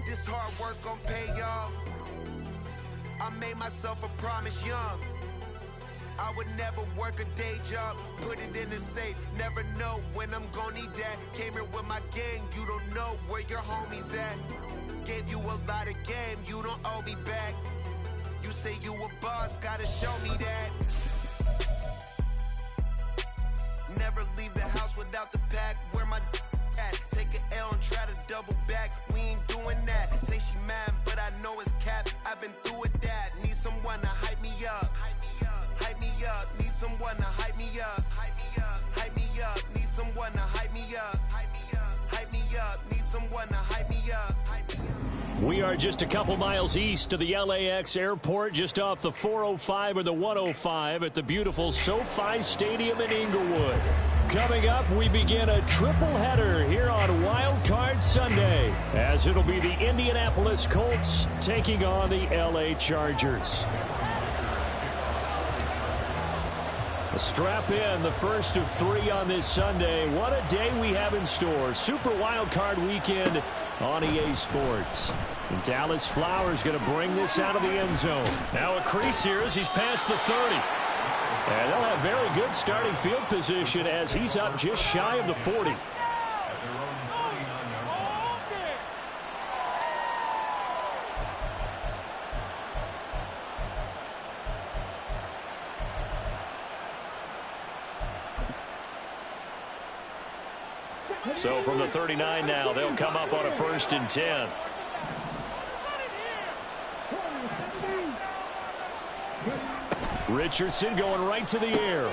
This hard work gon' pay off. I made myself a promise young. I would never work a day job, put it in the safe. Never know when I'm gon' need that. Came here with my gang, you don't know where your homies at. Gave you a lot of game, you don't owe me back. You say you a boss, gotta show me that. Never leave the house without the pack. Where my at? Take an L and try to double back. We ain't doing that. Say she mad, but I know it's cap. I've been through with that. Need someone to hype me up. Hype me up. Need someone to hype me up. Hype me up. Need someone to hype me up. Hype me up. Need someone to hype me up. We are just a couple miles east of the LAX airport, just off the 405 or the 105 at the beautiful SoFi Stadium in Inglewood. Coming up, we begin a triple header here on Wild Card Sunday, as it'll be the Indianapolis Colts taking on the LA Chargers. Strap in, the first of 3 on this Sunday. What a day we have in store. Super Wild Card Weekend on EA Sports. And Dallas Flowers going to bring this out of the end zone. Now a crease here as he's past the 30. And they'll have very good starting field position as he's up just shy of the 40. So from the 39 now, they'll come up on a 1st and 10. Richardson going right to the air.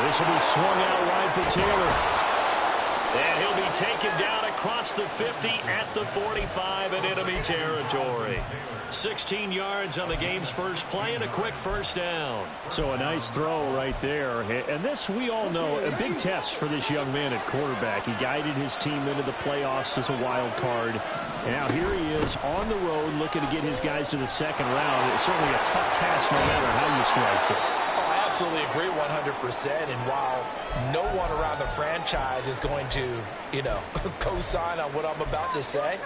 This will be swung out wide for Taylor. And he'll be taken down across the 50 at the 45 in enemy territory. 16 yards on the game's first play and a quick first down. So a nice throw right there. And this, we all know, a big test for this young man at quarterback. He guided his team into the playoffs as a wild card. And now here he is on the road looking to get his guys to the second round. It's certainly a tough task no matter how you slice it. I absolutely agree 100%. And while no one around the franchise is going to, co-sign on what I'm about to say,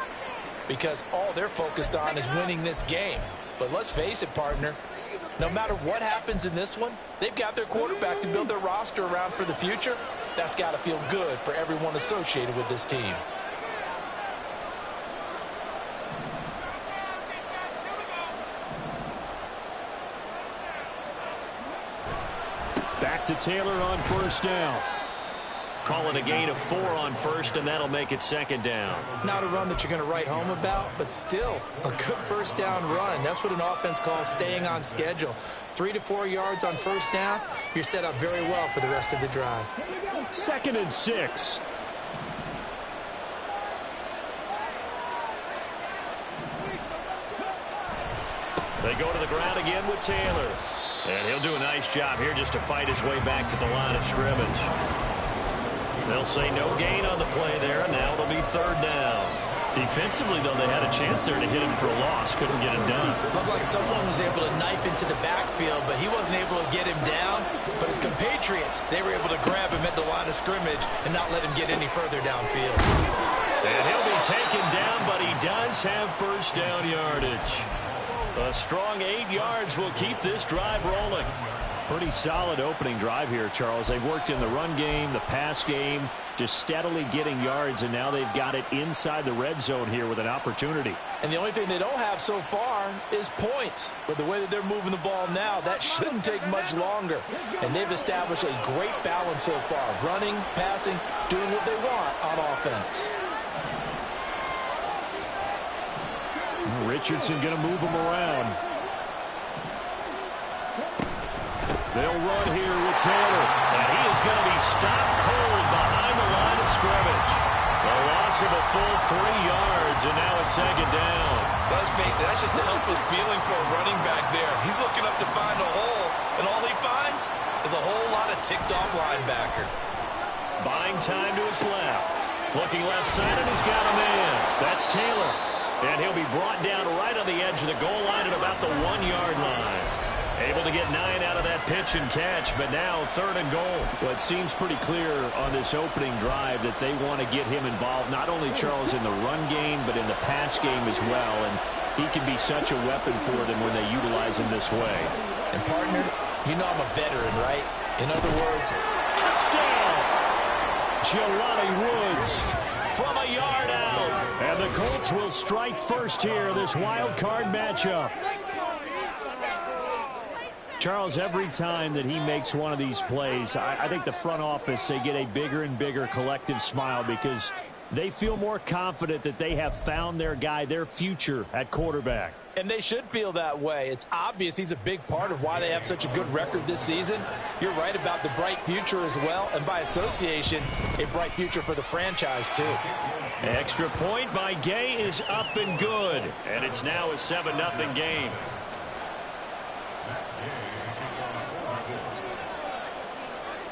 because all they're focused on is winning this game. But let's face it, partner, no matter what happens in this one, they've got their quarterback to build their roster around for the future. That's got to feel good for everyone associated with this team. Back to Taylor on first down. Calling a gain of 4 on first, and that'll make it second down. Not a run that you're going to write home about, but still a good first down run. That's what an offense calls staying on schedule. 3 to 4 yards on first down, you're set up very well for the rest of the drive. 2nd and 6. They go to the ground again with Taylor. And he'll do a nice job here just to fight his way back to the line of scrimmage. They'll say no gain on the play there, and now it'll be 3rd down. Defensively, though, they had a chance there to hit him for a loss. Couldn't get it done. Looked like someone was able to knife into the backfield, but he wasn't able to get him down. But his compatriots, they were able to grab him at the line of scrimmage and not let him get any further downfield. And he'll be taken down, but he does have first down yardage. A strong 8 yards will keep this drive rolling. Pretty solid opening drive here, Charles. They've worked in the run game, the pass game, just steadily getting yards, and now they've got it inside the red zone here with an opportunity. And the only thing they don't have so far is points. But the way that they're moving the ball now, that shouldn't take much longer. And they've established a great balance so far. Running, passing, doing what they want on offense. Richardson going to move him around. They'll run here with Taylor. And he is going to be stopped cold behind the line of scrimmage. A loss of a full 3 yards, and now it's second down. Let's face it, that's just a helpless feeling for a running back there. He's looking up to find a hole, and all he finds is a whole lot of ticked-off linebacker. Buying time to his left. Looking left side, and he's got a man. That's Taylor. And he'll be brought down right on the edge of the goal line at about the 1 yard line. Able to get 9 out of that pitch and catch, but now 3rd and goal. Well, it seems pretty clear on this opening drive that they want to get him involved, not only, Charles, in the run game, but in the pass game as well. And he can be such a weapon for them when they utilize him this way. And, partner, you know I'm a veteran, right? In other words, touchdown! Jelani Woods from a yard out. And the Colts will strike first here, this wild card matchup. Charles, every time that he makes one of these plays, I think the front office, they get a bigger and bigger collective smile because they feel more confident that they have found their guy, their future at quarterback. And they should feel that way. It's obvious he's a big part of why they have such a good record this season. You're right about the bright future as well, and by association, a bright future for the franchise too. Extra point by Gay is up and good, and it's now a 7-0 game.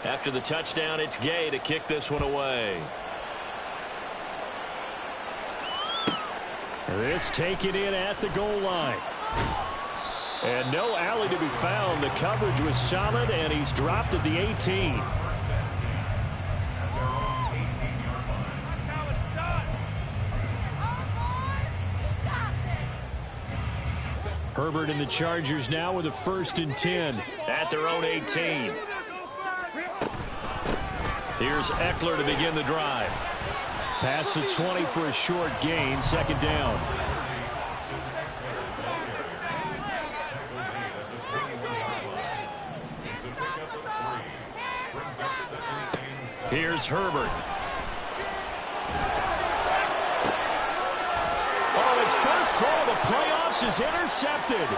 After the touchdown, it's Gay to kick this one away. This taken in at the goal line. And no alley to be found. The coverage was solid, and he's dropped at the 18. Herbert and the Chargers now with a 1st and 10. At their own 18. Here's Eckler to begin the drive. Past the 20 for a short gain, 2nd down. Here's Herbert. Oh, his first throw of the playoffs is intercepted.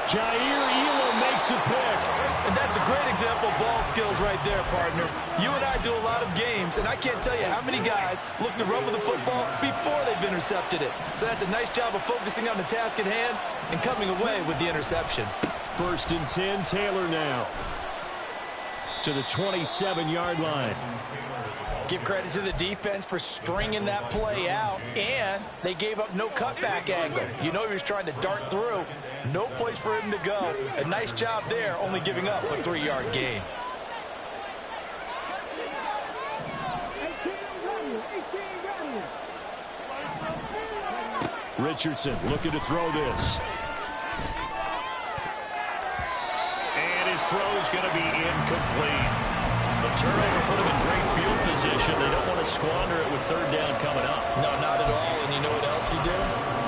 Jair Elam makes a pick. And that's a great example of ball skills right there, partner. You and I do a lot of games, and I can't tell you how many guys look to run with the football before they've intercepted it. So that's a nice job of focusing on the task at hand and coming away with the interception. 1st and 10, Taylor now to the 27-yard line. Give credit to the defense for stringing that play out, and they gave up no cutback angle. You know he was trying to dart through. No place for him to go. A nice job there, only giving up a 3-yard gain. Richardson looking to throw this. And his throw's going to be incomplete. The turnover put him in great field position. They don't want to squander it with 3rd down coming up. No, not at all. And you know what else you do?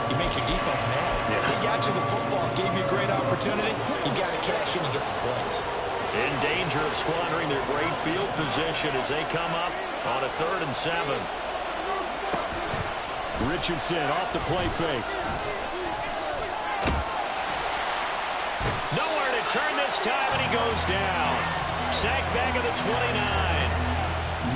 You make your defense mad. Yeah. They got you the football, gave you a great opportunity. You got to cash in and get some points. In danger of squandering their great field position as they come up on a 3rd and 7. Richardson off the play fake. Nowhere to turn this time, and he goes down. Sacked back at the 29.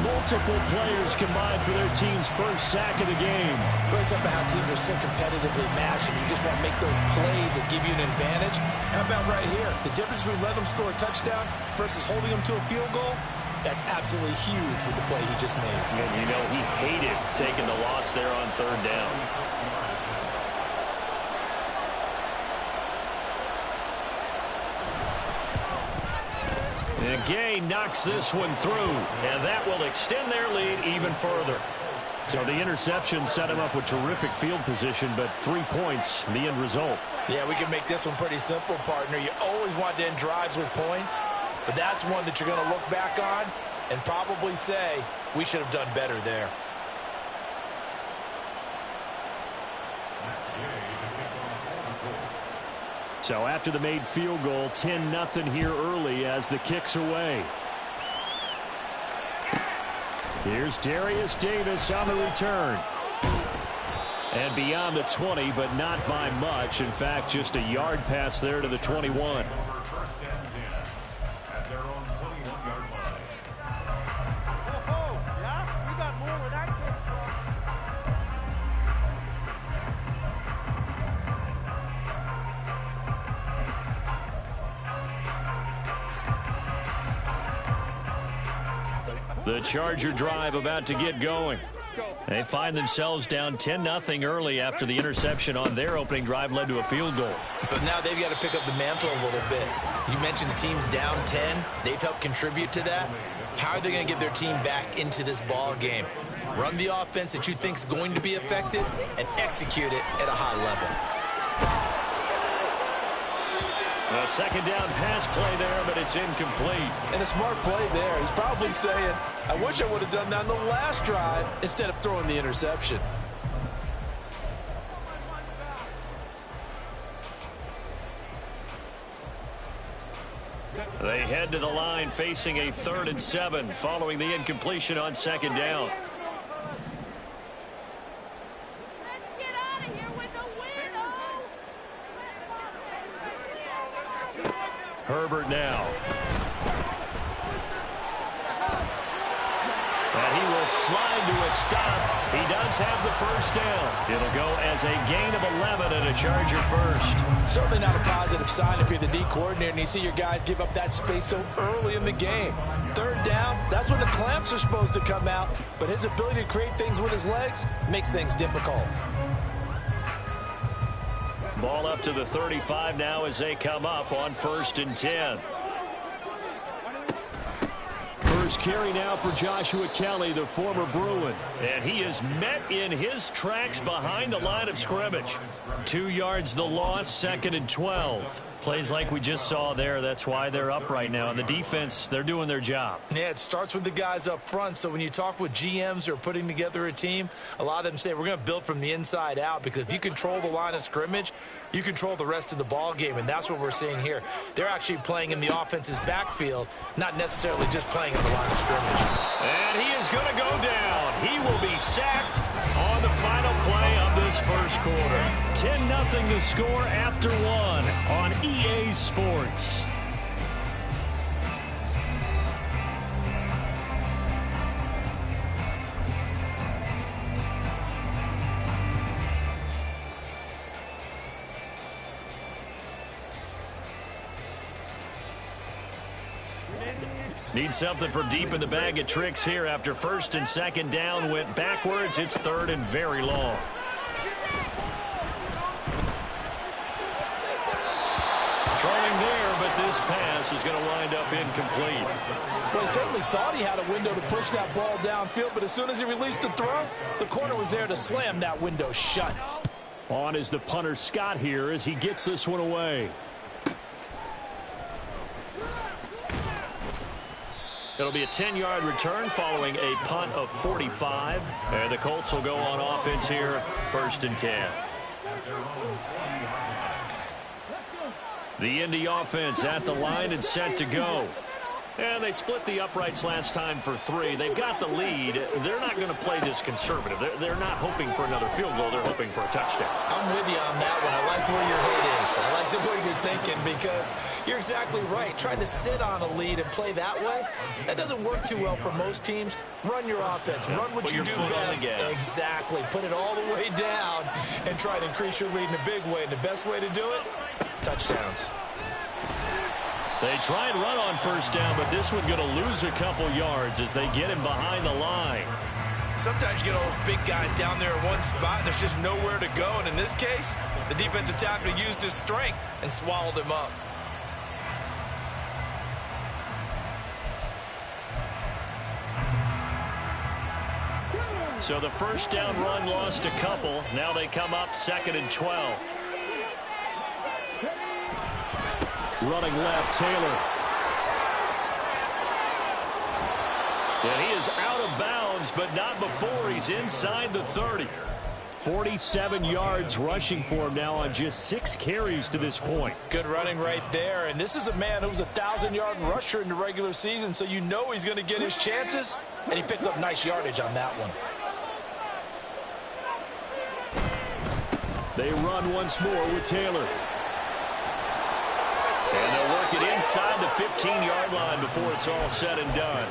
Multiple players combined for their team's first sack of the game. Well, it's up to how teams are so competitively matched, and you just want to make those plays that give you an advantage. How about right here? The difference between letting them score a touchdown versus holding them to a field goal, that's absolutely huge with the play he just made. And you know he hated taking the loss there on 3rd down. And Gay knocks this one through, and that will extend their lead even further. So the interception set him up with terrific field position, but 3 points, the end result. Yeah, we can make this one pretty simple, partner. You always want to end drives with points, but that's one that you're going to look back on and probably say, we should have done better there. So after the made field goal, 10-0 here early as the kick's away. Here's Darius Davis on the return. And beyond the 20, but not by much. In fact, just a yard pass there to the 21. The Charger drive about to get going. They find themselves down 10-0 early after the interception on their opening drive led to a field goal. So now they've got to pick up the mantle a little bit. You mentioned the team's down 10. They've helped contribute to that. How are they going to get their team back into this ball game? Run the offense that you think is going to be effective and execute it at a high level. A second down pass play there, but it's incomplete. And a smart play there. He's probably saying, I wish I would have done that on the last drive instead of throwing the interception. They head to the line facing a 3rd and 7 following the incompletion on second down. Herbert now. And he will slide to a stop. He does have the first down. It'll go as a gain of 11 and a Charger first. Certainly not a positive sign if you're the D coordinator and you see your guys give up that space so early in the game. 3rd down, that's when the clamps are supposed to come out. But his ability to create things with his legs makes things difficult. Ball up to the 35 now as they come up on 1st and 10. First carry now for Joshua Kelly, the former Bruin. And he is met in his tracks behind the line of scrimmage. 2 yards the loss, 2nd and 12. Plays like we just saw there. That's why they're up right now. And the defense, they're doing their job. Yeah, it starts with the guys up front. So when you talk with GMs who are putting together a team, a lot of them say we're going to build from the inside out, because if you control the line of scrimmage, you control the rest of the ball game, and that's what we're seeing here. They're actually playing in the offense's backfield, not necessarily just playing in the line of scrimmage. And he is going to go down. He will be sacked on the final play of this first quarter. 10-0 the score after 1 on EA Sports. Need something for deep in the bag of tricks here after 1st and 2nd down went backwards. It's 3rd and very long. Throwing there, but this pass is going to wind up incomplete. Well, he certainly thought he had a window to push that ball downfield, but as soon as he released the throw, the corner was there to slam that window shut. On is the punter Scott here as he gets this one away. It'll be a 10-yard return following a punt of 45. And the Colts will go on offense here, 1st and 10. The Indy offense at the line and set to go. And they split the uprights last time for 3. They've got the lead. They're not going to play this conservative. They're not hoping for another field goal. They're hoping for a touchdown. I'm with you on that one. I like where your head is. I like the way you're thinking, because you're exactly right. Trying to sit on a lead and play that way, that doesn't work too well for most teams. Run your offense. Run what you do best. Exactly. Put it all the way down and try to increase your lead in a big way. And the best way to do it, touchdowns. They try and run on 1st down, but this one going to lose a couple yards as they get him behind the line. Sometimes you get all those big guys down there in one spot, and there's just nowhere to go. And in this case, the defensive tackle used his strength and swallowed him up. So the 1st down run lost a couple. Now they come up 2nd and 12. Running left, Taylor. And he is out of bounds, but not before he's inside the 30. 47 yards rushing for him now on just 6 carries to this point. Good running right there. And this is a man who's a 1,000-yard rusher in the regular season, so you know he's going to get his chances, and he picks up nice yardage on that one. They run once more with Taylor. And they'll work it inside the 15-yard line before it's all said and done.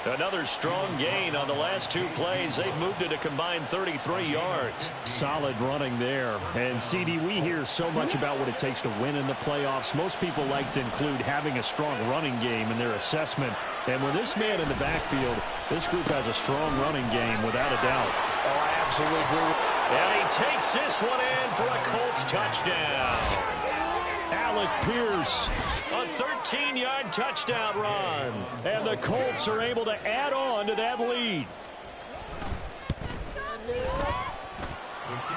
Another strong gain on the last 2 plays. They've moved it a combined 33 yards. Solid running there. And, CD, we hear so much about what it takes to win in the playoffs. Most people like to include having a strong running game in their assessment. And with this man in the backfield, this group has a strong running game without a doubt. absolutely agree. And he takes this one in for a Colts touchdown. Alec Pierce. A 13-yard touchdown run. And the Colts are able to add on to that lead.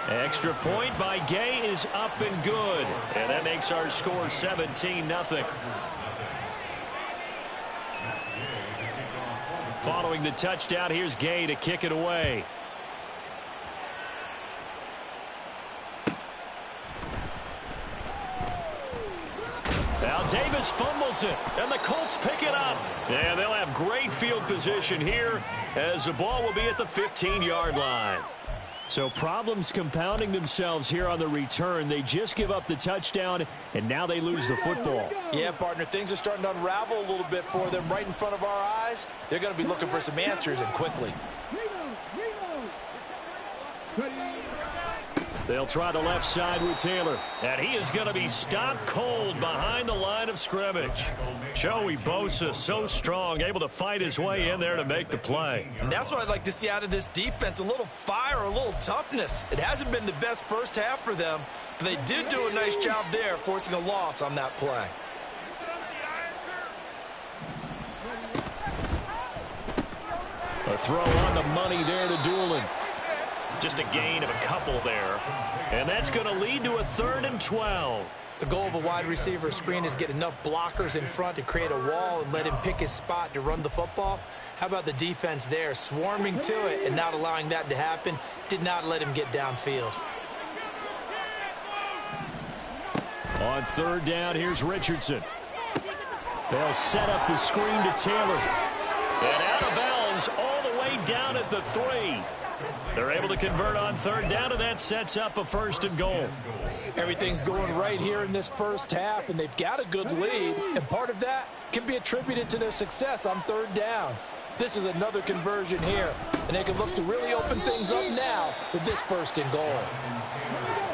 Extra point by Gay is up and good. And that makes our score 17-0. Following the touchdown, here's Gay to kick it away. Now Davis fumbles it, and the Colts pick it up. And they'll have great field position here as the ball will be at the 15-yard line. So problems compounding themselves here on the return. They just give up the touchdown, and now they lose the football. Yeah, partner, things are starting to unravel a little bit for them right in front of our eyes. They're going to be looking for some answers, and quickly. They'll try the left side with Taylor. And he is going to be stopped cold behind the line of scrimmage. Joey Bosa, so strong, able to fight his way in there to make the play. And that's what I'd like to see out of this defense, a little fire, a little toughness. It hasn't been the best first half for them, but they did do a nice job there, forcing a loss on that play. A throw on the money there to Doolin. Just a gain of a couple there. And that's going to lead to a 3rd and 12. The goal of a wide receiver screen is get enough blockers in front to create a wall and let him pick his spot to run the football. How about the defense there, swarming to it and not allowing that to happen? Did not let him get downfield. On 3rd down, here's Richardson. They'll set up the screen to Taylor. And out of bounds all the way down at the 3. They're able to convert on 3rd down, and that sets up a 1st and goal. Everything's going right here in this first half, and they've got a good lead, and part of that can be attributed to their success on 3rd downs. This is another conversion here, and they can look to really open things up now with this 1st and goal.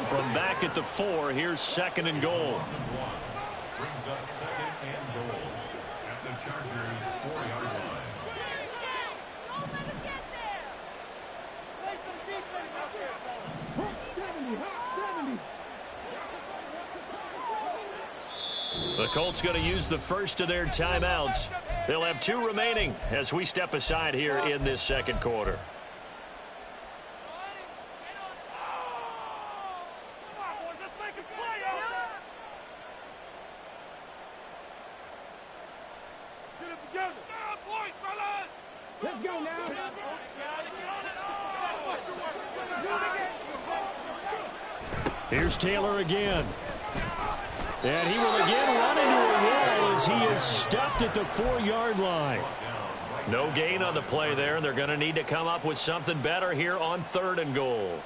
From back at the 4, here's 2nd and goal. Brings up 2nd and goal at the Chargers' 4-yard line. The Colts going to use the first of their timeouts. They'll have 2 remaining as we step aside here in this 2nd quarter. Let's go now. Here's Taylor again. And he will again run into a wall as he is stopped at the 4-yard line. No gain on the play there, and they're going to need to come up with something better here on 3rd and goal.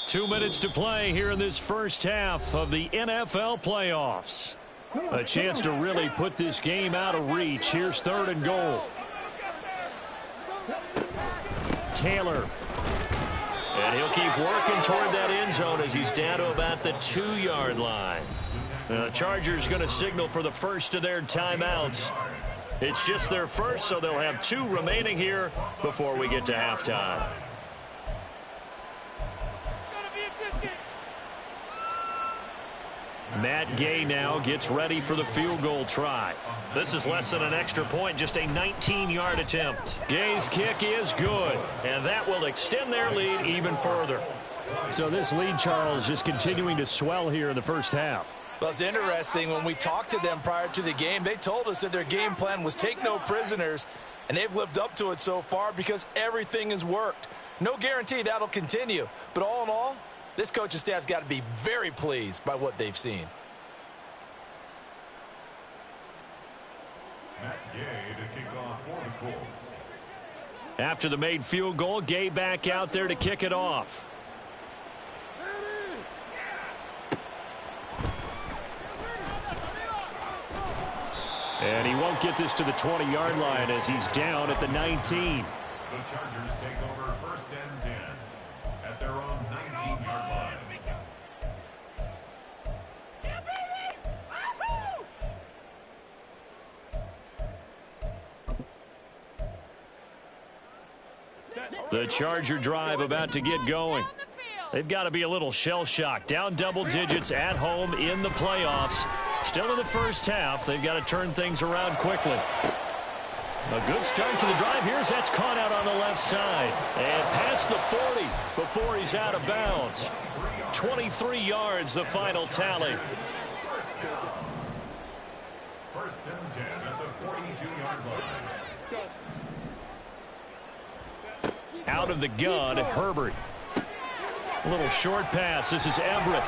2 minutes to play here in this first half of the NFL playoffs. A chance to really put this game out of reach. Here's 3rd and goal. Taylor. And he'll keep working toward that end zone as he's down to about the 2-yard line. The Chargers going to signal for the first of their timeouts. It's just their first, so they'll have 2 remaining here before we get to halftime. Matt Gay now gets ready for the field goal try. This is less than an extra point, just a 19-yard attempt. Gay's kick is good, and that will extend their lead even further. So this lead, Charles, just continuing to swell here in the first half. Well, it's interesting. When we talked to them prior to the game, they told us that their game plan was take no prisoners, and they've lived up to it so far because everything has worked. No guarantee that'll continue, but all in all, this coaching staff's got to be very pleased by what they've seen. Matt Gay to kick off for the Colts. After the made field goal, Gay back out there to kick it off. And he won't get this to the 20-yard line as he's down at the 19. The Chargers take over 1st and 10 at their own 19-yard line. The Charger drive about to get going. They've got to be a little shell-shocked. Down double digits at home in the playoffs. Still in the first half. They've got to turn things around quickly. A good start to the drive. Here's that's caught out on the left side. And past the 40 before he's out of bounds. 23 yards, the final tally. First and 10 at the 42-yard line. Out of the gun, Herbert. A little short pass. This is Everett.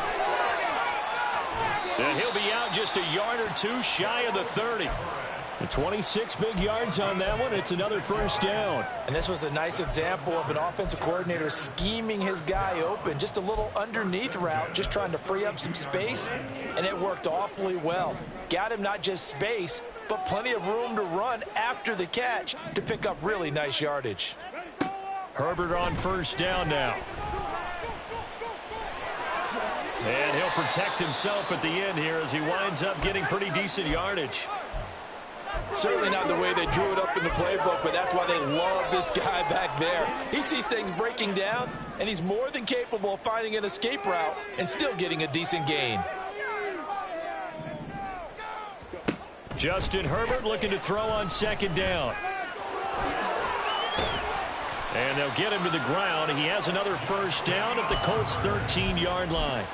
And he'll be out just a yard or two shy of the 30. 26 big yards on that one. It's another first down. And this was a nice example of an offensive coordinator scheming his guy open. Just a little underneath route, just trying to free up some space, and it worked awfully well. Got him not just space, but plenty of room to run after the catch to pick up really nice yardage. Herbert on first down now. And he'll protect himself at the end here as he winds up getting pretty decent yardage. Certainly not the way they drew it up in the playbook, but that's why they love this guy back there. He sees things breaking down, and he's more than capable of finding an escape route and still getting a decent gain. Justin Herbert looking to throw on second down. And they'll get him to the ground. He has another first down at the Colts' 13-yard line.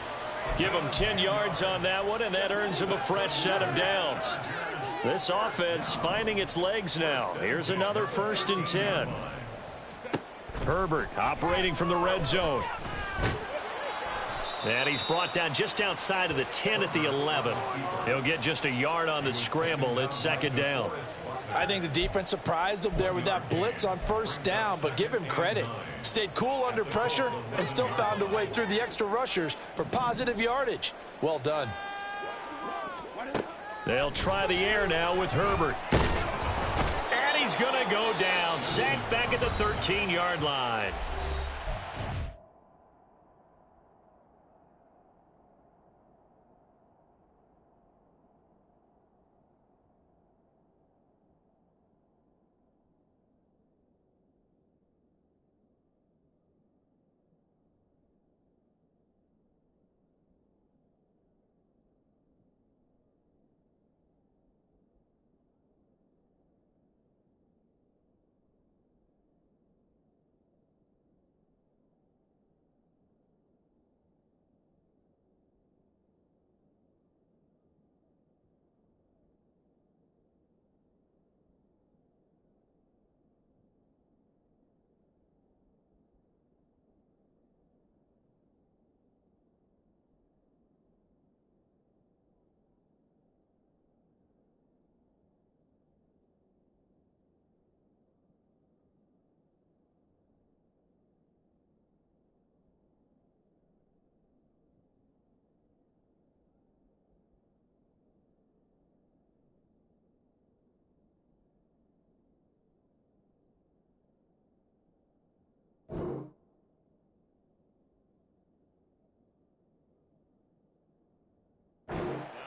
Give him 10 yards on that one, and that earns him a fresh set of downs. This offense finding its legs now. Here's another first and 10. Herbert operating from the red zone. And he's brought down just outside of the 10 at the 11. He'll get just a yard on the scramble. It's second down. I think the defense surprised him there with that blitz on first down, but give him credit. Stayed cool under pressure and still found a way through the extra rushers for positive yardage. Well done. They'll try the air now with Herbert. And he's going to go down. Sacked back at the 13-yard line.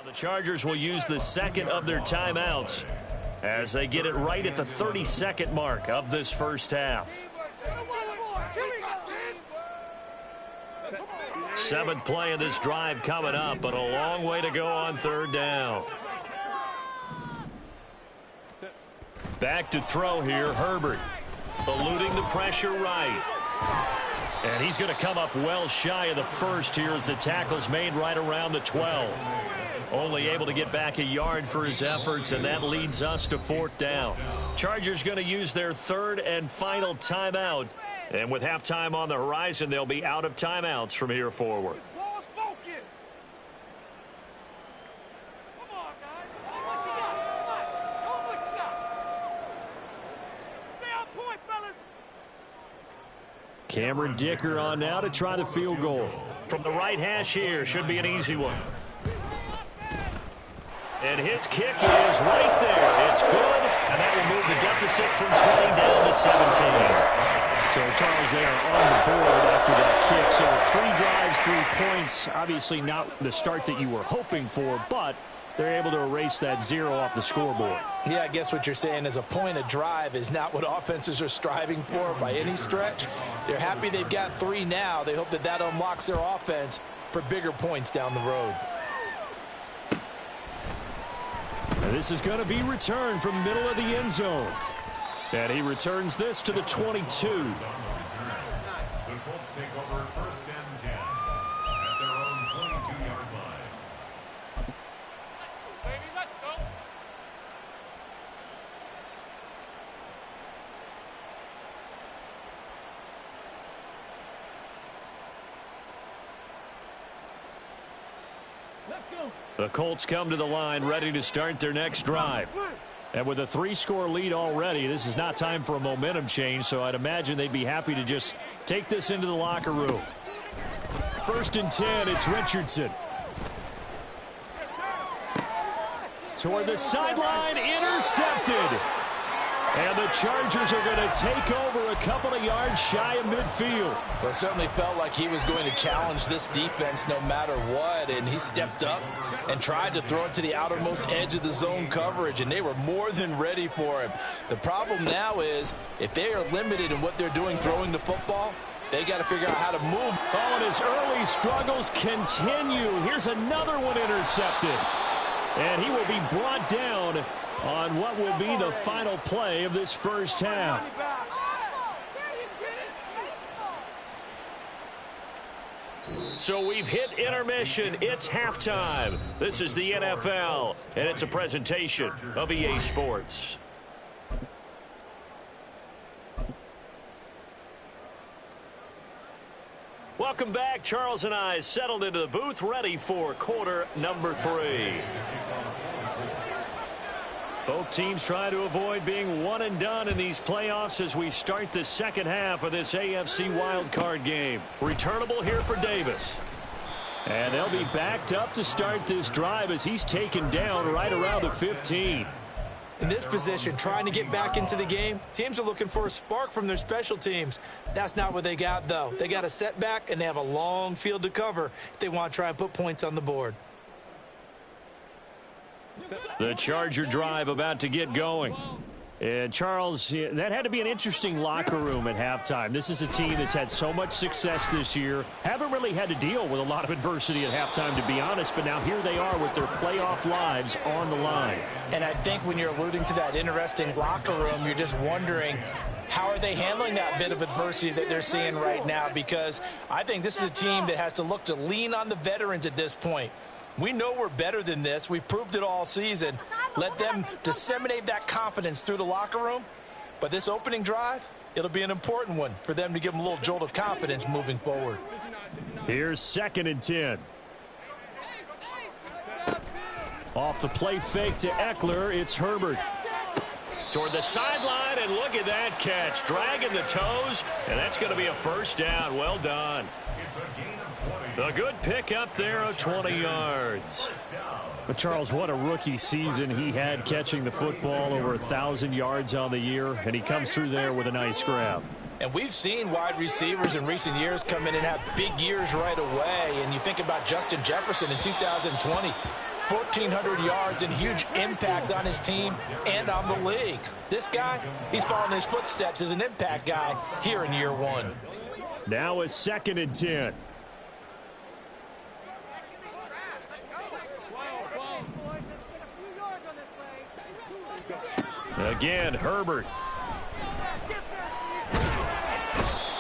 The Chargers will use the second of their timeouts as they get it right at the 32nd mark of this first half. Seventh play of this drive coming up, but a long way to go on third down. Back to throw here, Herbert. Eluding the pressure right. And he's going to come up well shy of the first here as the tackle's made right around the 12. Only able to get back a yard for his efforts, and that leads us to fourth down. Chargers going to use their third and final timeout. And with halftime on the horizon, they'll be out of timeouts from here forward. Cameron Dicker on now to try the field goal. From the right hash here, should be an easy one. And his kick is right there. It's good, and that will move the deficit from 20 down to 17. So, Charles, they are on the board after that kick. So, 3 drives, 3 points. Obviously not the start that you were hoping for, but they're able to erase that 0 off the scoreboard. Yeah, I guess what you're saying is a point of drive is not what offenses are striving for by any stretch. They're happy they've got 3 now. They hope that that unlocks their offense for bigger points down the road. And this is going to be returned from middle of the end zone. And he returns this to the 22. The Colts take over first and 10 at their own 22-yard line. Baby, let's go. Let's go. The Colts come to the line ready to start their next drive. And with a 3-score lead already, this is not time for a momentum change, so I'd imagine they'd be happy to just take this into the locker room. First and 10, it's Richardson. Toward the sideline, intercepted. And the Chargers are going to take over a couple of yards shy of midfield. Well, it certainly felt like he was going to challenge this defense no matter what, and he stepped up and tried to throw it to the outermost edge of the zone coverage, and they were more than ready for him. The problem now is if they are limited in what they're doing throwing the football, they got to figure out how to move. Oh, and his early struggles continue. Here's another one intercepted. And he will be brought down on what will be the final play of this first half. So we've hit intermission. It's halftime. This is the NFL, and it's a presentation of EA Sports. Welcome back. Charles and I settled into the booth, ready for quarter number 3. Both teams try to avoid being one and done in these playoffs as we start the second half of this AFC wildcard game. Returnable here for Davis. And they'll be backed up to start this drive as he's taken down right around the 15. In this position, trying to get back into the game, teams are looking for a spark from their special teams. That's not what they got, though. They got a setback, and they have a long field to cover if they want to try and put points on the board. The Charger drive about to get going. And Charles, that had to be an interesting locker room at halftime. This is a team that's had so much success this year. Haven't really had to deal with a lot of adversity at halftime, to be honest. But now here they are with their playoff lives on the line. And I think when you're alluding to that interesting locker room, you're just wondering, how are they handling that bit of adversity that they're seeing right now? Because I think this is a team that has to look to lean on the veterans at this point. We know we're better than this. We've proved it all season. Let them disseminate that confidence through the locker room. But this opening drive, it'll be an important one for them to give them a little jolt of confidence moving forward. Here's second and 10. Off the play fake to Eckler, it's Herbert. Toward the sideline, and look at that catch. Dragging the toes, and that's going to be a first down. Well done. It's a gain of 20. A good pick up there of 20 yards. But, Charles, what a rookie season he had catching the football, over 1,000 yards on the year, and he comes through there with a nice grab. And we've seen wide receivers in recent years come in and have big years right away. And you think about Justin Jefferson in 2020, 1,400 yards and huge impact on his team and on the league. This guy, he's following his footsteps as an impact guy here in year one. Now it's second and 10. Again, Herbert.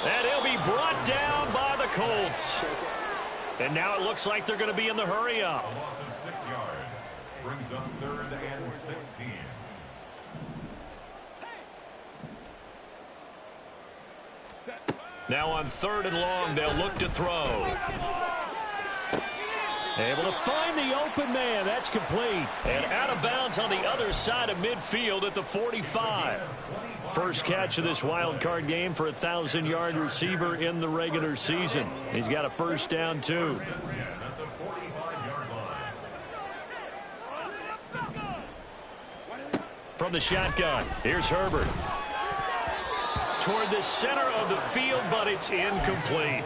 And he'll be brought down by the Colts. And now it looks like they're going to be in the hurry up. A loss of 6 yards brings up 3rd and 16. Now on 3rd and long, they'll look to throw. Able to find the open man. That's complete. And out of bounds on the other side of midfield at the 45. First catch of this wild card game for a 1,000-yard receiver in the regular season. He's got a first down, too. From the shotgun, here's Herbert. toward the center of the field, but it's incomplete.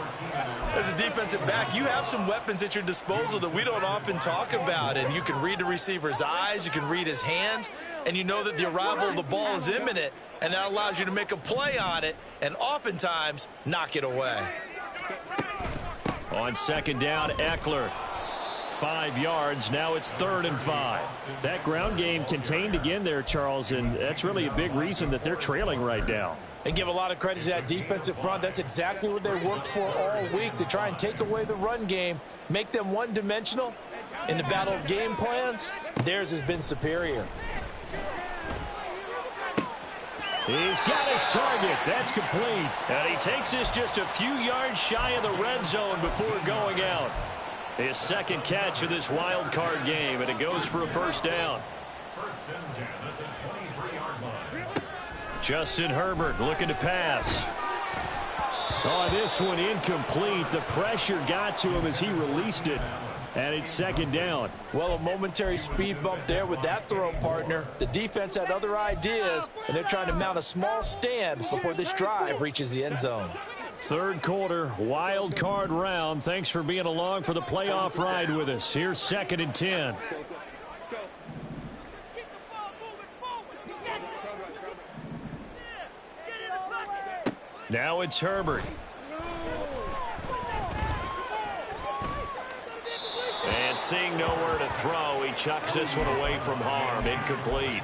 As a defensive back, you have some weapons at your disposal that we don't often talk about. And you can read the receiver's eyes, you can read his hands, and you know that the arrival of the ball is imminent, and that allows you to make a play on it and oftentimes knock it away. On second down, Eckler. 5 yards. Now it's 3rd and 5. That ground game contained again there, Charles, and that's really a big reason that they're trailing right now. And give a lot of credit to that defensive front. That's exactly what they worked for all week, to try and take away the run game, make them one-dimensional. In the battle of game plans, theirs has been superior. He's got his target. That's complete. And he takes this just a few yards shy of the red zone before going out. His second catch of this wild card game, and it goes for a first down. 1st and 10 at the 23-yard line. Justin Herbert looking to pass. Oh, this one incomplete. The pressure got to him as he released it. And it's 2nd down. Well, a momentary speed bump there with that throw, partner. The defense had other ideas, and they're trying to mount a small stand before this drive reaches the end zone. 3rd quarter, wild card round. Thanks for being along for the playoff ride with us. Here's 2nd and 10. Now it's Herbert. And seeing nowhere to throw, he chucks this one away from harm. Incomplete.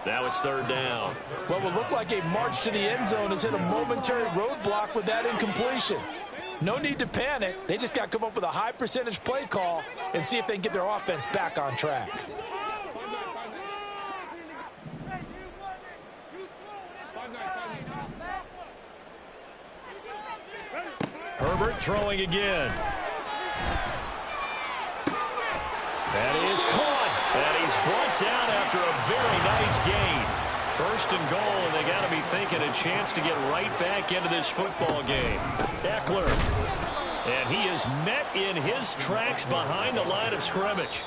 Now it's 3rd down. What would look like a march to the end zone has hit a momentary roadblock with that incompletion. No need to panic. They just got to come up with a high percentage play call and see if they can get their offense back on track. Herbert throwing again. That is caught. And he's brought down after a very nice gain. 1st and goal, and they got to be thinking a chance to get right back into this football game. Eckler. And he is met in his tracks behind the line of scrimmage.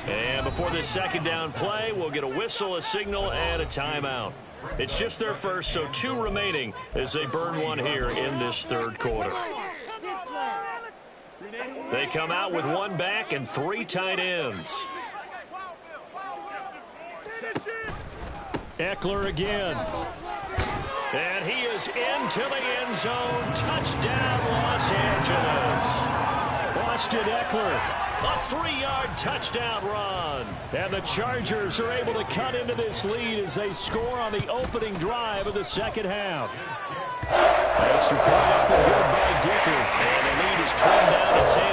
And before this 2nd down play, we'll get a whistle, a signal, and a timeout. It's just their first, so 2 remaining as they burn one here in this 3rd quarter. They come out with 1 back and 3 tight ends. Eckler again. And he is into the end zone. Touchdown, Los Angeles. Austin Eckler. A 3-yard touchdown run. And the Chargers are able to cut into this lead as they score on the opening drive of the 2nd half. Extra point up and good by Dicker. And the lead is trimmed down to 10.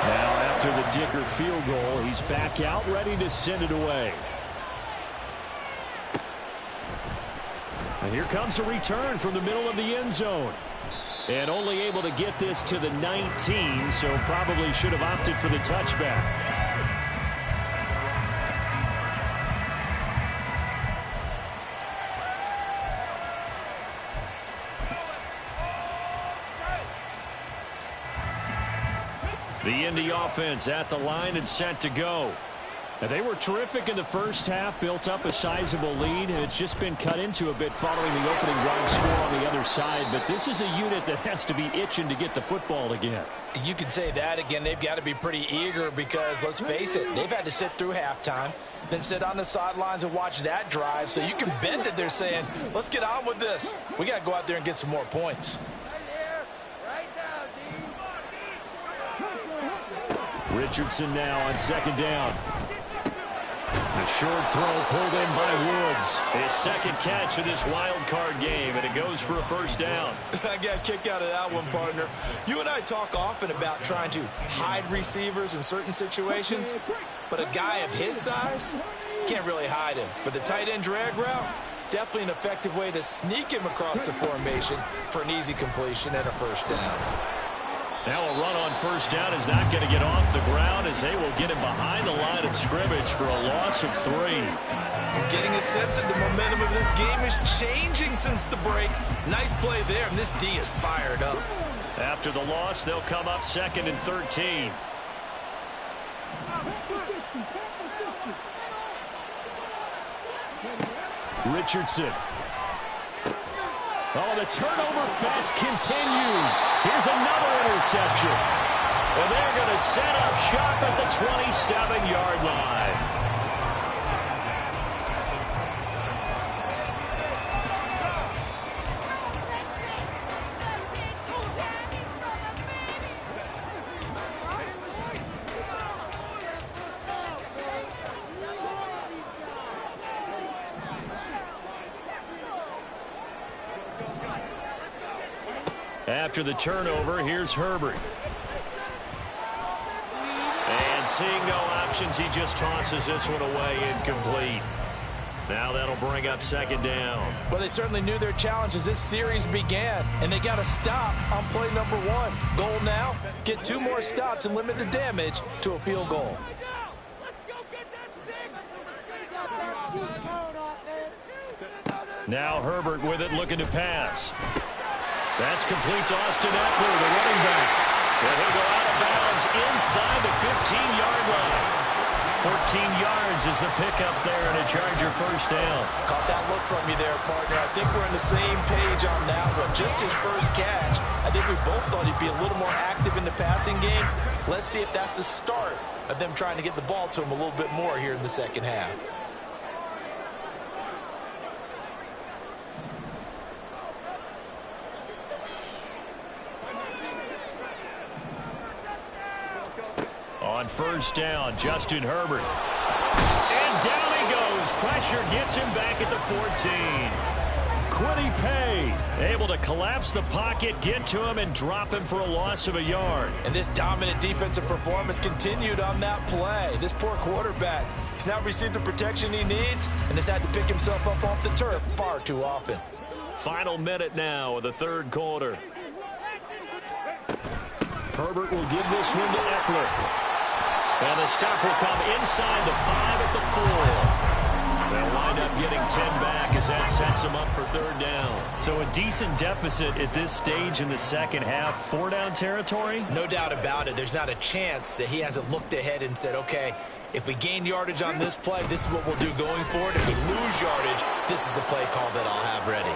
Now after the Dicker field goal, he's back out ready to send it away. And here comes a return from the middle of the end zone. And only able to get this to the 19, so probably should have opted for the touchback. The Indy offense at the line and set to go. Now, they were terrific in the first half, built up a sizable lead, and it's just been cut into a bit following the opening drive score on the other side. But this is a unit that has to be itching to get the football again. You can say that again. They've got to be pretty eager because, let's face it, they've had to sit through halftime, then sit on the sidelines and watch that drive. So you can bet that they're saying, let's get on with this. We got to go out there and get some more points. Richardson now on 2nd down. The short throw pulled in by Woods. His 2nd catch of this wild card game, and it goes for a first down. I got a kick out of that one, partner. You and I talk often about trying to hide receivers in certain situations, but a guy of his size can't really hide him. But the tight end drag route, definitely an effective way to sneak him across the formation for an easy completion and a first down. Now a run on first down is not going to get off the ground as they will get him behind the line of scrimmage for a loss of 3. I'm getting a sense that the momentum of this game is changing since the break. Nice play there, and this D is fired up. After the loss, they'll come up 2nd and 13. Richardson. Oh, the turnover fest continues. Here's another interception. And they're going to set up shop at the 27-yard line. After the turnover, here's Herbert. And seeing no options, he just tosses this one away incomplete. Now that'll bring up second down. Well, they certainly knew their challenge as this series began, and they got to stop on play number 1. Goal now, get 2 more stops and limit the damage to a field goal. Now Herbert with it, looking to pass. That's complete to Austin Eckler, the running back. And he'll go out of bounds inside the 15-yard line. 14 yards is the pickup there and a Charger first down. Caught that look from you there, partner. I think we're on the same page on that one. Just his first catch. I think we both thought he'd be a little more active in the passing game. Let's see if that's the start of them trying to get the ball to him a little bit more here in the second half. On first down, Justin Herbert. And down he goes. Pressure gets him back at the 14. Kwity Paye able to collapse the pocket, get to him, and drop him for a loss of a yard. And this dominant defensive performance continued on that play. This poor quarterback, he's not received the protection he needs and has had to pick himself up off the turf far too often. Final minute now of the third quarter. Herbert will give this one to Eckler. And the stop will come inside the 5 at the 4. They'll wind up getting 10 back as that sets them up for third down. So a decent deficit at this stage in the second half. 4-down territory? No doubt about it. There's not a chance that he hasn't looked ahead and said, okay, if we gain yardage on this play, this is what we'll do going forward. If we lose yardage, this is the play call that I'll have ready.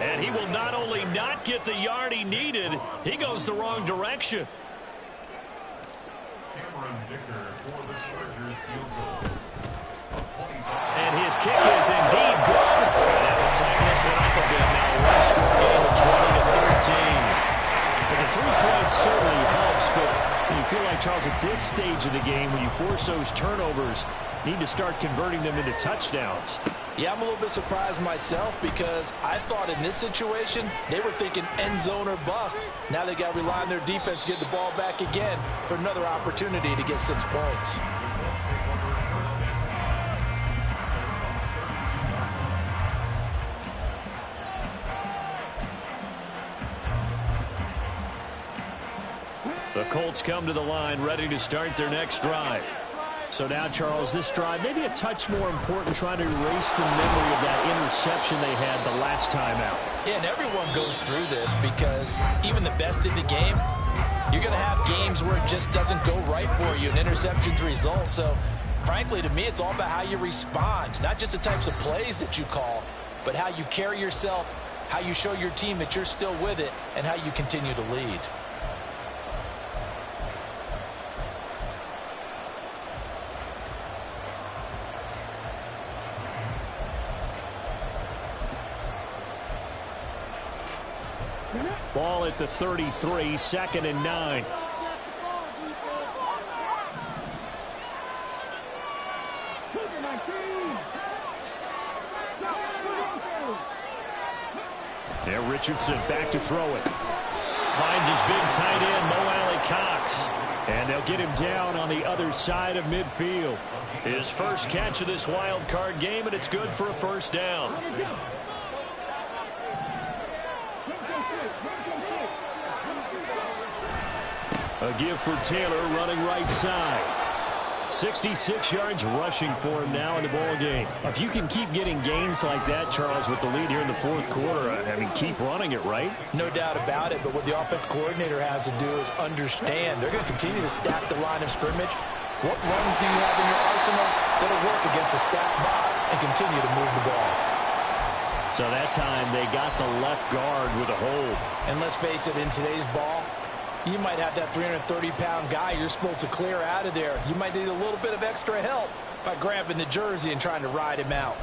And he will not only not get the yard he needed, he goes the wrong direction. And his kick is indeed good. And that will tie this one up a bit now. One score game of 20-13. But the 3 points certainly helps, but you feel like, Charles, at this stage of the game, when you force those turnovers, need to start converting them into touchdowns. Yeah, I'm a little bit surprised myself because I thought in this situation they were thinking end zone or bust. Now they got to rely on their defense to get the ball back again for another opportunity to get 6 points. The Colts come to the line ready to start their next drive. So now, Charles, this drive maybe a touch more important, trying to erase the memory of that interception they had the last time out. Yeah, and everyone goes through this because even the best in the game, you're going to have games where it just doesn't go right for you, and interceptions result. So, frankly, to me, it's all about how you respond, not just the types of plays that you call, but how you carry yourself, how you show your team that you're still with it, and how you continue to lead. Ball at the 33, 2nd and 9. There, Richardson back to throw it. Finds his big tight end, Mo Alley-Cox. And they'll get him down on the other side of midfield. His first catch of this wild card game, and it's good for a first down. A give for Taylor running right side. 66 yards rushing for him now in the ball game. If you can keep getting gains like that, Charles, with the lead here in the fourth quarter, I mean, keep running it, right? No doubt about it, but what the offense coordinator has to do is understand they're going to continue to stack the line of scrimmage. What runs do you have in your arsenal that'll work against a stacked box and continue to move the ball? So that time they got the left guard with a hold. And let's face it, in today's ball, you might have that 330-pound guy you're supposed to clear out of there. You might need a little bit of extra help by grabbing the jersey and trying to ride him out.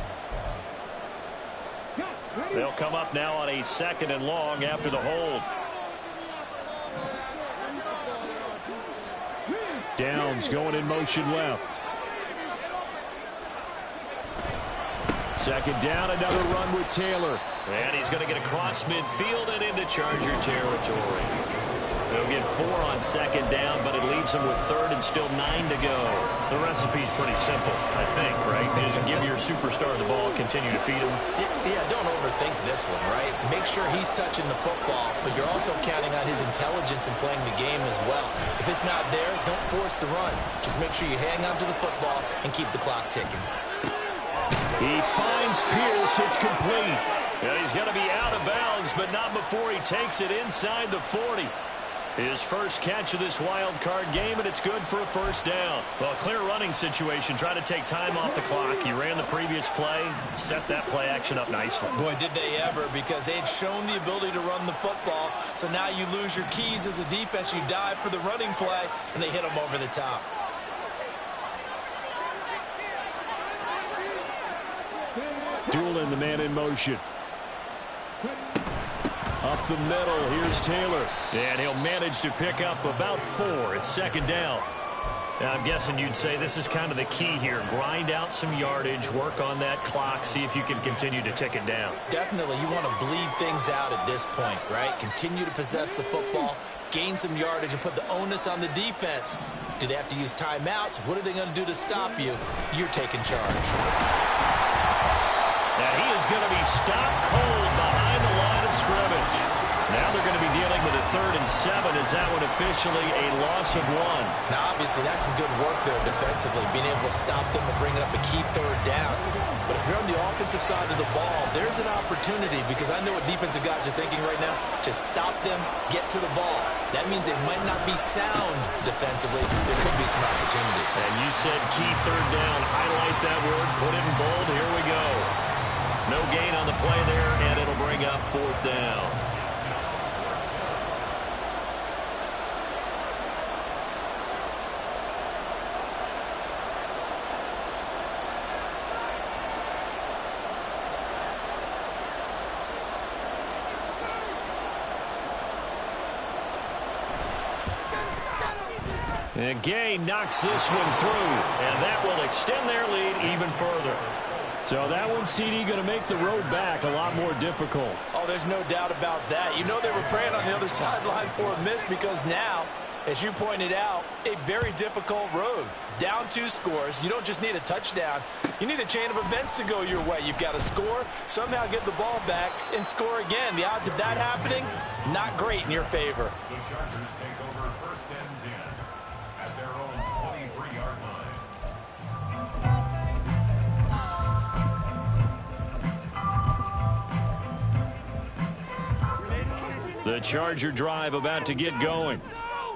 They'll come up now on a 2nd and long after the hold. Downs going in motion left. 2nd down, another run with Taylor. And he's going to get across midfield and into Charger territory. They'll get 4 on 2nd down, but it leaves them with 3rd and still 9 to go. The recipe's pretty simple, I think, right? Just give your superstar the ball, continue to feed him. Yeah, don't overthink this one, right? Make sure he's touching the football, but you're also counting on his intelligence in playing the game as well. If it's not there, don't force the run. Just make sure you hang on to the football and keep the clock ticking. He finds Pierce. It's complete. And he's going to be out of bounds, but not before he takes it inside the 40. His first catch of this wild card game, and it's good for a 1st down. Well, clear running situation. Try to take time off the clock. He ran the previous play, set that play action up nicely. Boy, did they ever, because they had shown the ability to run the football. So now you lose your keys as a defense. You dive for the running play, and they hit him over the top. Doolin, the man in motion. Up the middle, here's Taylor. And he'll manage to pick up about 4. It's 2nd down. Now, I'm guessing you'd say this is kind of the key here. Grind out some yardage, work on that clock, see if you can continue to tick it down. Definitely, you want to bleed things out at this point, right? Continue to possess the football, gain some yardage, and put the onus on the defense. Do they have to use timeouts? What are they going to do to stop you? You're taking charge. And he is going to be stopped cold behind the line of scrimmage. Now they're going to be dealing with a 3rd and 7. Is that one officially a loss of 1? Now, obviously, that's some good work there defensively, being able to stop them and bringing up a key 3rd down. But if you're on the offensive side of the ball, there's an opportunity, because I know what defensive guys are thinking right now. Just stop them, get to the ball. That means they might not be sound defensively. There could be some opportunities. And you said key 3rd down. Highlight that word, put it in bold. Here we go. No gain on the play there, and it'll bring up 4th down. And Gay knocks this one through, and that will extend their lead even further. So that one, CD, going to make the road back a lot more difficult. Oh, there's no doubt about that. You know they were praying on the other sideline for a miss, because now, as you pointed out, a very difficult road. Down 2 scores. You don't just need a touchdown. You need a chain of events to go your way. You've got to score, somehow get the ball back, and score again. The odds of that happening, not great in your favor. The Chargers take over 1st and 10 at their own 23-yard line. The Charger drive about to get going.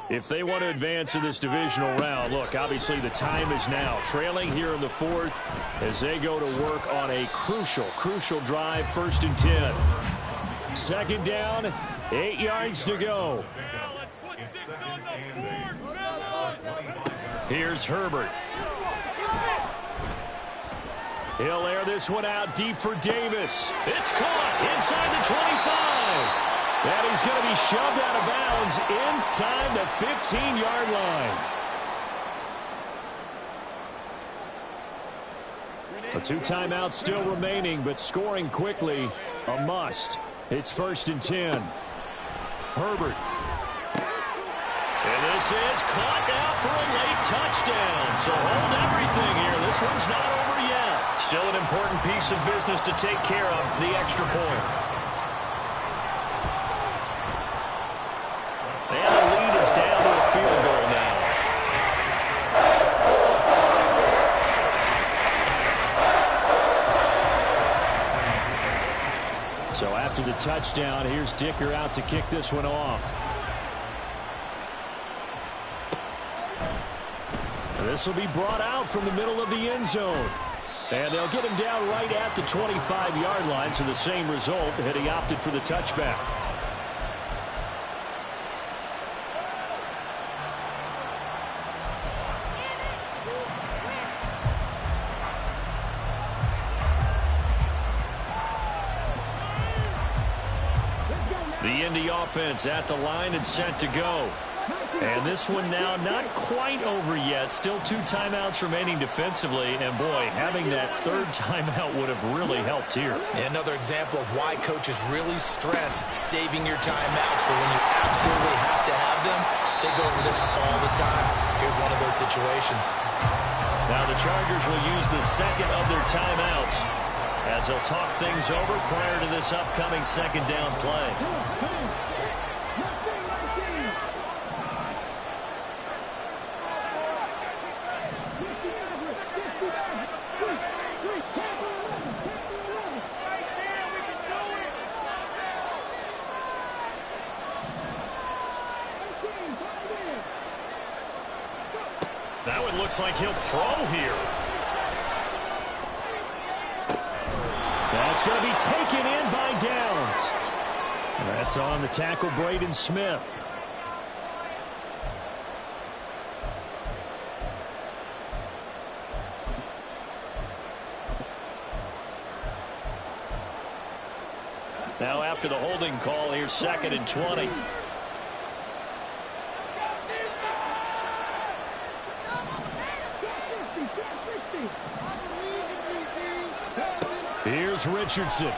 If they want to advance in this divisional round, look, obviously the time is now. Trailing here in the 4th as they go to work on a crucial drive, 1st and 10. 2nd down, 8 yards to go. Here's Herbert. He'll air this one out deep for Davis. It's caught inside the 25. And he's going to be shoved out of bounds inside the 15-yard line. A 2 timeouts still remaining, but scoring quickly, a must. It's 1st and 10. Herbert. And this is caught now for a late touchdown. So hold everything here. This one's not over yet. Still an important piece of business to take care of, the extra point. And the lead is down to a field goal now. So after the touchdown, here's Dicker out to kick this one off. This will be brought out from the middle of the end zone. And they'll get him down right at the 25-yard line, so the same result, had he opted for the touchback. The Indy offense at the line and set to go. And this one now not quite over yet. Still 2 timeouts remaining defensively. And, boy, having that 3rd timeout would have really helped here. Another example of why coaches really stress saving your timeouts for when you absolutely have to have them. They go over this all the time. Here's one of those situations. Now the Chargers will use the 2nd of their timeouts as they'll talk things over prior to this upcoming 2nd down play. Now it looks like he'll throw here. That's going to be taken in by Downs. That's on the tackle, Braden Smith. Now after the holding call, here's 2nd and 20. Here's Richardson.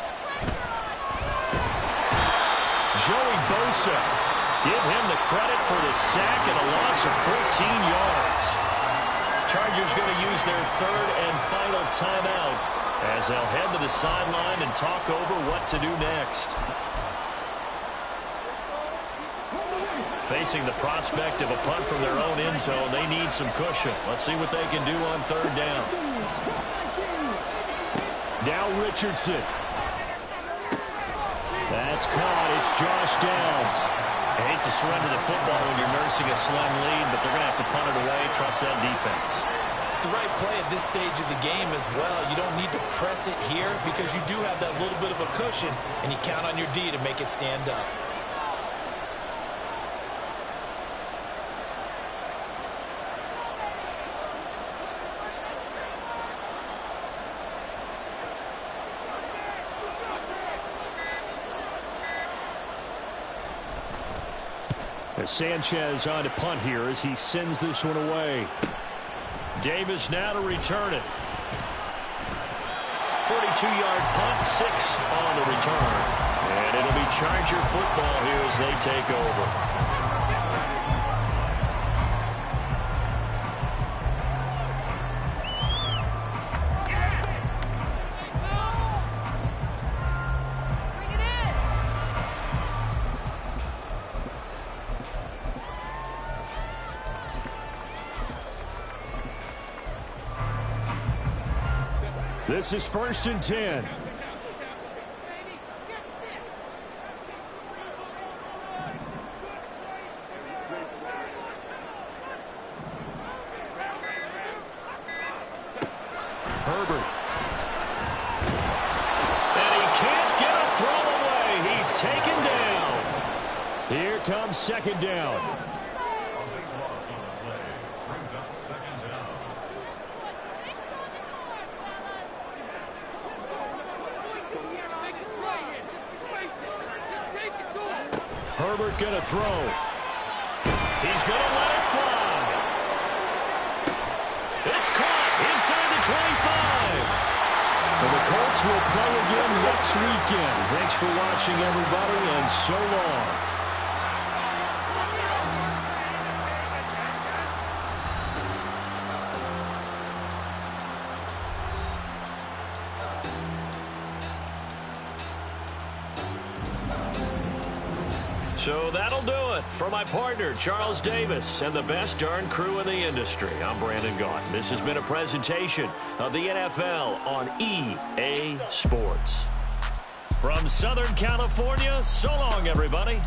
Joey Bosa. Give him the credit for the sack and a loss of 14 yards. Chargers going to use their 3rd and final timeout as they'll head to the sideline and talk over what to do next. Facing the prospect of a punt from their own end zone, they need some cushion. Let's see what they can do on 3rd down. Now Richardson. That's caught. It's Josh Downs. I hate to surrender the football when you're nursing a slim lead, but they're going to have to punt it away. Trust that defense. It's the right play at this stage of the game as well. You don't need to press it here because you do have that little bit of a cushion, and you count on your D to make it stand up. Sanchez on to punt here as he sends this one away. Davis now to return it. 42-yard punt, 6 on the return. And it'll be Charger football here as they take over. This is 1st and 10. Herbert. And he can't get a throw away. He's taken down. Here comes 2nd down. Herbert going to throw. He's going to let it fly. It's caught inside the 25. And the Colts will play again next weekend. Thanks for watching, everybody, and so long. So that'll do it for my partner, Charles Davis, and the best darn crew in the industry. I'm Brandon Gaudin. This has been a presentation of the NFL on EA Sports. From Southern California, so long, everybody.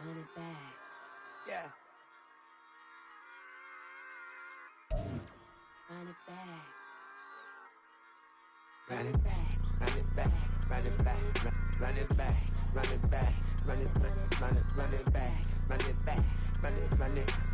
Run it back. Yeah. Run it back. Run it back, run it back, run it back, run it back, run it back, run it back, run it back, run it back, run it